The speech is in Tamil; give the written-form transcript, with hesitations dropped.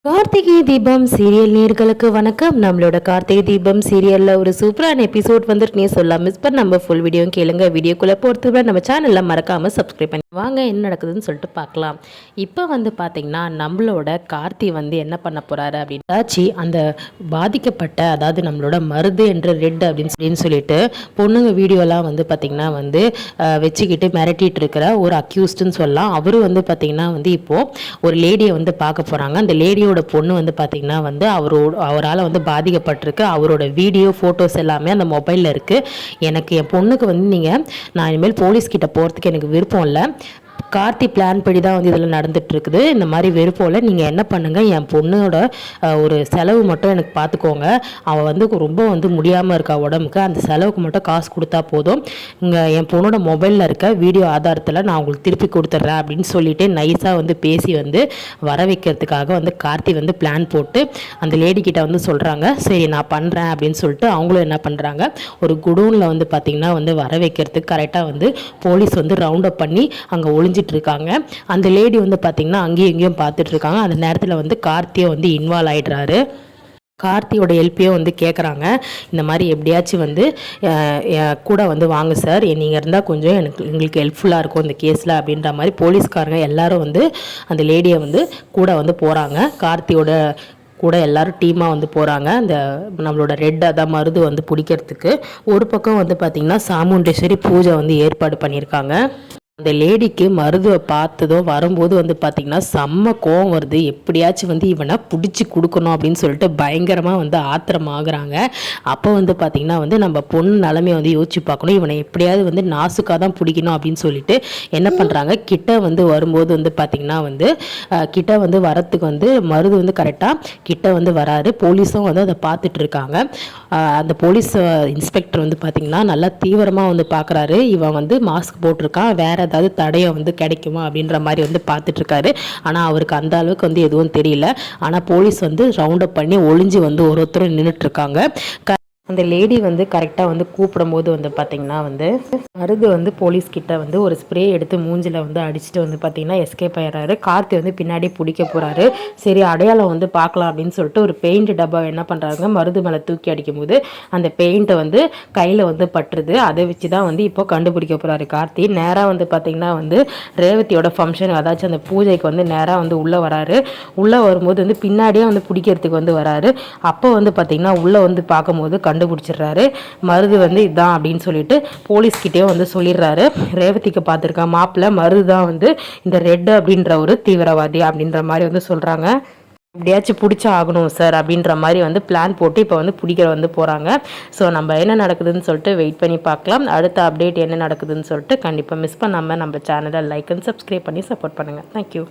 கார்த்திகை தீபம் சீரியல் நேர்களுக்கு வணக்கம். நம்மளோட கார்த்திகை தீபம் சீரியல்ல ஒரு சூப்பரான எபிசோட் வந்துட்டு சொல்லலாம். மிஸ் பண்ண நம்ம ஃபுல் வீடியோ கேளுங்க. வீடியோக்குள்ள போகிறதுக்கு நம்ம சேனல்ல மறக்காம சப்ஸ்கிரைப் பண்ணி வாங்க என்ன நடக்குதுன்னு சொல்லிட்டு பார்க்கலாம். இப்போ பார்த்தீங்கன்னா நம்மளோட கார்த்தி என்ன பண்ண போறாரு அப்படின்னாச்சு, அந்த பாதிக்கப்பட்ட அதாவது நம்மளோட மருது என்ற ரெட் அப்படின்னு சொல்லிட்டு பொண்ணுங்க வீடியோலாம் பார்த்தீங்கன்னா வச்சுக்கிட்டு மிரட்டிட்டு இருக்கிற ஒரு அக்யூஸ்டுன்னு சொல்லலாம். அவரு பார்த்தீங்கன்னா இப்போ ஒரு லேடியை பார்க்க போறாங்க. அந்த லேடியோட பொண்ணு பார்த்தீங்கன்னா அவரால் பாதிக்கப்பட்டிருக்கு. அவரோட வீடியோ ஃபோட்டோஸ் எல்லாமே அந்த மொபைலில் இருக்குது. எனக்கு என் பொண்ணுக்கு நான் இனிமேல் போலீஸ்கிட்ட போகிறதுக்கு எனக்கு விருப்பம் இல்லை. கார்த்தி பிளான் படி தான் இதில் நடந்துகிட்ருக்குது. இந்த மாதிரி வெறுப்போல் நீங்கள் என்ன பண்ணுங்கள், என் பொண்ணோட ஒரு செலவு மட்டும் எனக்கு பார்த்துக்கோங்க. அவள் ரொம்ப முடியாமல் இருக்கா உடம்புக்கு. அந்த செலவுக்கு மட்டும் காசு கொடுத்தா போதும். இங்கே என் பொண்ணோட மொபைலில் இருக்க வீடியோ ஆதாரத்தில் நான் உங்களுக்கு திருப்பி கொடுத்துட்றேன் அப்படின்னு சொல்லிட்டு நைஸாக பேசி வர வைக்கிறதுக்காக கார்த்தி பிளான் போட்டு அந்த லேடிக்கிட்ட சொல்கிறாங்க. சரி நான் பண்ணுறேன் அப்படின்னு சொல்லிட்டு அவங்களும் என்ன பண்ணுறாங்க, ஒரு குடோனில் பார்த்திங்கன்னா வர வைக்கிறதுக்கு கரெக்டாக போலீஸ் ரவுண்ட் அப் பண்ணி அங்கே ஒளிஞ்சிட்டு இருக்காங்க. அந்த லேடி பார்த்தீங்கன்னா அங்கேயும் இங்கேயும் பார்த்துட்டு இருக்காங்க. அந்த நேரத்தில் கார்த்தியை இன்வால்வ் ஆயிடுறாரு. கார்த்தியோட ஹெல்ப்பையோ கேட்குறாங்க. இந்த மாதிரி எப்படியாச்சும் கூட வாங்க சார், நீங்கள் இருந்தால் கொஞ்சம் எங்களுக்கு ஹெல்ப்ஃபுல்லாக இருக்கும் இந்த கேஸில் அப்படின்ற மாதிரி போலீஸ்காரங்க எல்லாரும் அந்த லேடியை கூட போகிறாங்க. கார்த்தியோட கூட எல்லாரும் டீமாக போகிறாங்க. அந்த நம்மளோட ரெட் அதான் மருது பிடிக்கிறதுக்கு. ஒரு பக்கம் பார்த்திங்கன்னா சாமுண்டேஸ்வரி பூஜை ஏற்பாடு பண்ணியிருக்காங்க. அந்த லேடிக்கு மருதுவை பார்த்ததும் வரும்போது பார்த்திங்கன்னா செம்ம கோவம் வருது. எப்படியாச்சும் இவனை பிடிச்சி கொடுக்கணும் அப்படின்னு சொல்லிட்டு பயங்கரமாக ஆத்திரமாகறாங்க. அப்போ பார்த்திங்கன்னா நம்ம பொண்ணு நிலமையை யோசிச்சு பார்க்கணும். இவனை எப்படியாவது நாசுக்காக தான் பிடிக்கணும் அப்படின்னு சொல்லிட்டு என்ன பண்ணுறாங்க, கிட்ட வரும்போது பார்த்திங்கன்னா கிட்ட வரத்துக்கு மருது கரெக்டாக கிட்ட வராரு. போலீஸும் அதை பார்த்துட்டு இருக்காங்க. அந்த போலீஸ் இன்ஸ்பெக்டர் பார்த்திங்கன்னா நல்லா தீவிரமாக பார்க்குறாரு. இவன் மாஸ்க் போட்டிருக்கான், வேற ஏதாவது தடையம் கிடைக்குமா அப்படின்ற மாதிரி பார்த்துட்டு இருக்காரு. ஆனால் அவருக்கு அந்த அளவுக்கு எதுவும் தெரியல. ஆனால் போலீஸ் ரவுண்ட் அப் பண்ணி ஒளிஞ்சு ஒருத்தரும் நின்றுட்டு இருக்காங்க. அந்த லேடி கரெக்டாக கூப்பிடும் போது பார்த்திங்கன்னா மருது போலீஸ்கிட்ட ஒரு ஸ்ப்ரே எடுத்து மூஞ்சில் அடிச்சுட்டு பார்த்திங்கன்னா எஸ்கேப் ஆயிடுறாரு. கார்த்தி பின்னாடி பிடிக்க போகிறாரு. சரி அடையாளம் பார்க்கலாம் அப்படின்னு சொல்லிட்டு ஒரு பெயிண்ட் டப்பா என்ன பண்ணுறாங்க, மருது மேலே தூக்கி அடிக்கும்போது அந்த பெயிண்ட்டை கையில் பட்டுருது. அதை வச்சு தான் இப்போ கண்டுபிடிக்க போகிறாரு கார்த்தி. நேராக பார்த்திங்கன்னா ரேவதியோட ஃபங்க்ஷன் அதாச்சும் அந்த பூஜைக்கு நேராக உள்ளே வராரு. உள்ளே வரும்போது பின்னாடியே பிடிக்கிறதுக்கு வராரு. அப்போ பார்த்திங்கன்னா உள்ளே பார்க்கும்போது கண்டுபிடிச்சிடுறாரு. மருது இதான் அப்படின்னு சொல்லிட்டு போலீஸ்கிட்டேயும் சொல்லிடுறாரு. ரேவதிக்கு பார்த்துருக்கா மாப்பிள்ள மருது தான் இந்த ரெட் அப்படின்ற ஒரு தீவிரவாதி அப்படின்ற மாதிரி சொல்கிறாங்க. எப்படியாச்சும் பிடிச்சா ஆகணும் சார் அப்படின்ற மாதிரி பிளான் போட்டு இப்போ பிடிக்கிற போகிறாங்க. ஸோ நம்ம என்ன நடக்குதுன்னு சொல்லிட்டு வெயிட் பண்ணி பார்க்கலாம். அடுத்த அப்டேட் என்ன நடக்குதுன்னு சொல்லிட்டு கண்டிப்பாக மிஸ் பண்ணாமல் நம்ம சேனலை லைக் அண்ட் சப்ஸ்கிரைப் பண்ணி சப்போர்ட் பண்ணுங்கள். தேங்க்யூ.